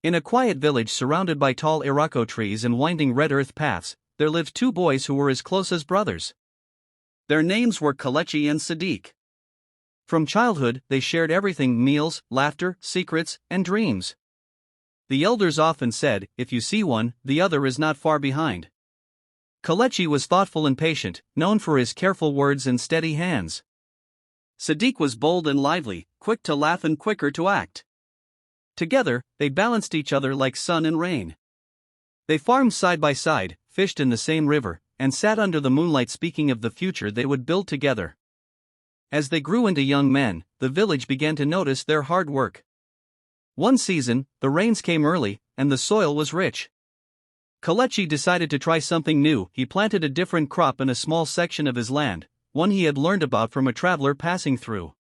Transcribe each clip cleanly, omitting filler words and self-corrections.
In a quiet village surrounded by tall irako trees and winding red earth paths, there lived two boys who were as close as brothers. Their names were Kelechi and Sadiq. From childhood, they shared everything: meals, laughter, secrets, and dreams. The elders often said, "If you see one, the other is not far behind." Kelechi was thoughtful and patient, known for his careful words and steady hands. Sadiq was bold and lively, quick to laugh and quicker to act. Together, they balanced each other like sun and rain. They farmed side by side, fished in the same river, and sat under the moonlight speaking of the future they would build together. As they grew into young men, the village began to notice their hard work. One season, the rains came early, and the soil was rich. Kelechi decided to try something new. He planted a different crop in a small section of his land, one he had learned about from a traveler passing through.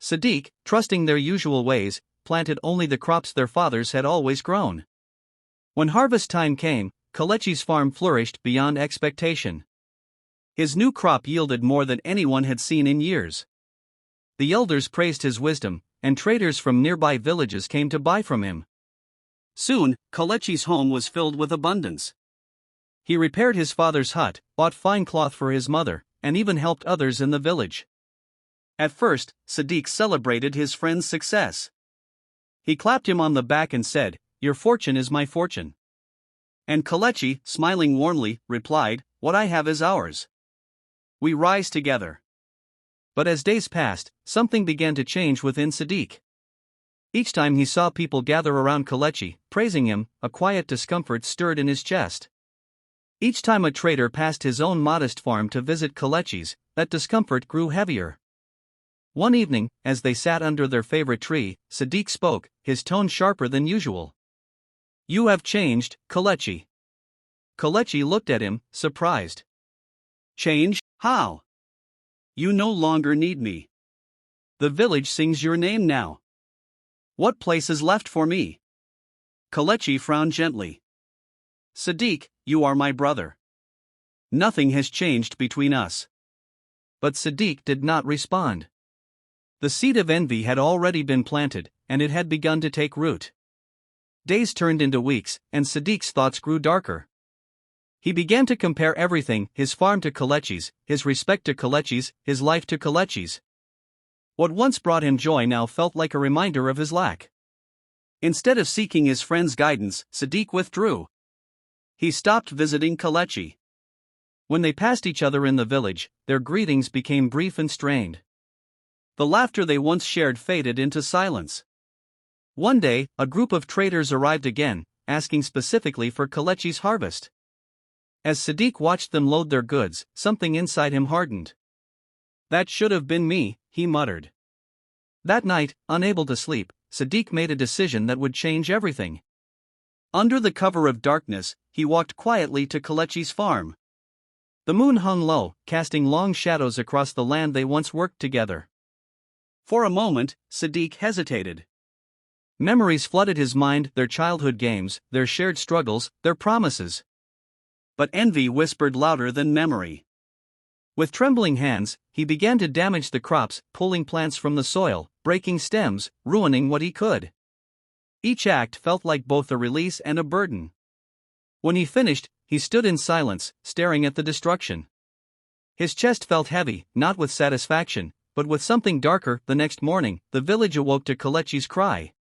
Sadiq, trusting their usual ways, planted only the crops their fathers had always grown. When harvest time came, Kelechi's farm flourished beyond expectation. His new crop yielded more than anyone had seen in years. The elders praised his wisdom, and traders from nearby villages came to buy from him. Soon, Kelechi's home was filled with abundance. He repaired his father's hut, bought fine cloth for his mother, and even helped others in the village. At first, Sadiq celebrated his friend's success. He clapped him on the back and said, "Your fortune is my fortune." And Kelechi, smiling warmly, replied, "What I have is ours. We rise together." But as days passed, something began to change within Sadiq. Each time he saw people gather around Kelechi, praising him, a quiet discomfort stirred in his chest. Each time a trader passed his own modest farm to visit Kelechi's, that discomfort grew heavier. One evening, as they sat under their favorite tree, Sadiq spoke, his tone sharper than usual. "You have changed, Kelechi." Kelechi looked at him, surprised. "Change? How? You no longer need me. The village sings your name now. What place is left for me?" Kelechi frowned gently. "Sadiq, you are my brother. Nothing has changed between us." But Sadiq did not respond. The seed of envy had already been planted, and it had begun to take root. Days turned into weeks, and Sadiq's thoughts grew darker. He began to compare everything: his farm to Kelechi's, his respect to Kelechi's, his life to Kelechi's. What once brought him joy now felt like a reminder of his lack. Instead of seeking his friend's guidance, Sadiq withdrew. He stopped visiting Kelechi. When they passed each other in the village, their greetings became brief and strained. The laughter they once shared faded into silence. One day, a group of traders arrived again, asking specifically for Kelechi's harvest. As Sadiq watched them load their goods, something inside him hardened. "That should have been me," he muttered. That night, unable to sleep, Sadiq made a decision that would change everything. Under the cover of darkness, he walked quietly to Kelechi's farm. The moon hung low, casting long shadows across the land they once worked together. For a moment, Sadiq hesitated. Memories flooded his mind: their childhood games, their shared struggles, their promises. But envy whispered louder than memory. With trembling hands, he began to damage the crops, pulling plants from the soil, breaking stems, ruining what he could. Each act felt like both a release and a burden. When he finished, he stood in silence, staring at the destruction. His chest felt heavy, not with satisfaction, but with something darker. The next morning, the village awoke to Kelechi's cry.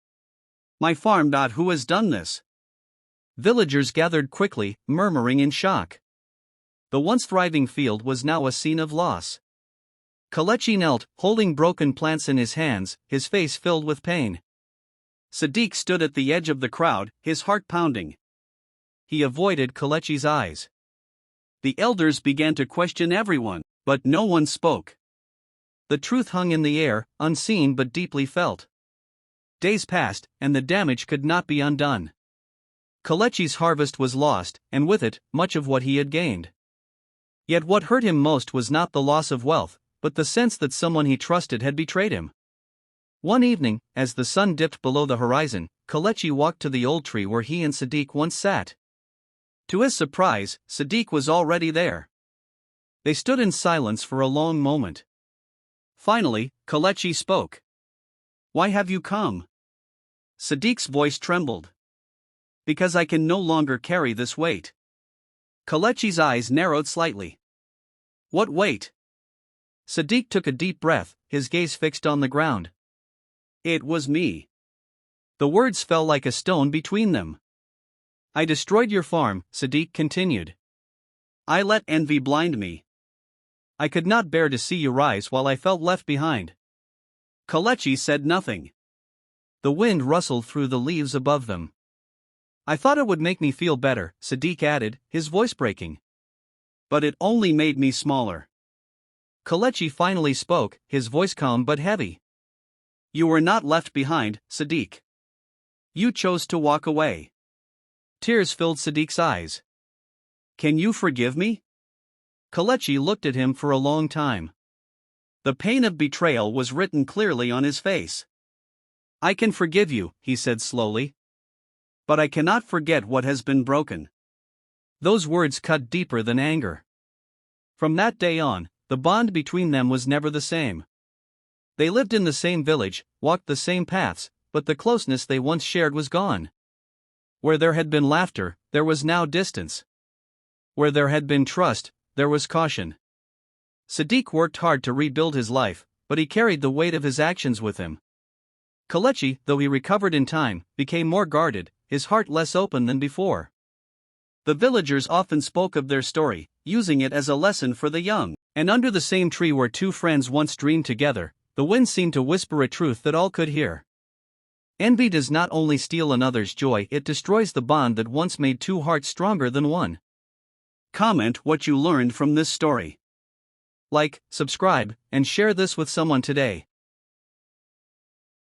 "My farm! Who has done this?" Villagers gathered quickly, murmuring in shock. The once thriving field was now a scene of loss. Kelechi knelt, holding broken plants in his hands, his face filled with pain. Sadiq stood at the edge of the crowd, his heart pounding. He avoided Kelechi's eyes. The elders began to question everyone, but no one spoke. The truth hung in the air, unseen but deeply felt. Days passed, and the damage could not be undone. Kelechi's harvest was lost, and with it, much of what he had gained. Yet what hurt him most was not the loss of wealth, but the sense that someone he trusted had betrayed him. One evening, as the sun dipped below the horizon, Kelechi walked to the old tree where he and Sadiq once sat. To his surprise, Sadiq was already there. They stood in silence for a long moment. Finally, Kelechi spoke. "Why have you come?" Sadiq's voice trembled. Because I can no longer carry this weight. Kelechi's eyes narrowed slightly. What weight? Sadiq took a deep breath, his gaze fixed on the ground. It was me. The words fell like a stone between them. I destroyed your farm, Sadiq continued. I let envy blind me. I could not bear to see you rise while I felt left behind. Kelechi said nothing. The wind rustled through the leaves above them. I thought it would make me feel better, Sadiq added, his voice breaking. But it only made me smaller. Kelechi finally spoke, his voice calm but heavy. You were not left behind, Sadiq. You chose to walk away. Tears filled Sadiq's eyes. Can you forgive me? Kelechi looked at him for a long time. The pain of betrayal was written clearly on his face. I can forgive you, he said slowly. But I cannot forget what has been broken. Those words cut deeper than anger. From that day on, the bond between them was never the same. They lived in the same village, walked the same paths, but the closeness they once shared was gone. Where there had been laughter, there was now distance. Where there had been trust, there was caution. Sadiq worked hard to rebuild his life, but he carried the weight of his actions with him. Kelechi, though he recovered in time, became more guarded, his heart less open than before. The villagers often spoke of their story, using it as a lesson for the young. And under the same tree where two friends once dreamed together, the wind seemed to whisper a truth that all could hear. Envy does not only steal another's joy, it destroys the bond that once made two hearts stronger than one. Comment what you learned from this story. Like, subscribe, and share this with someone today.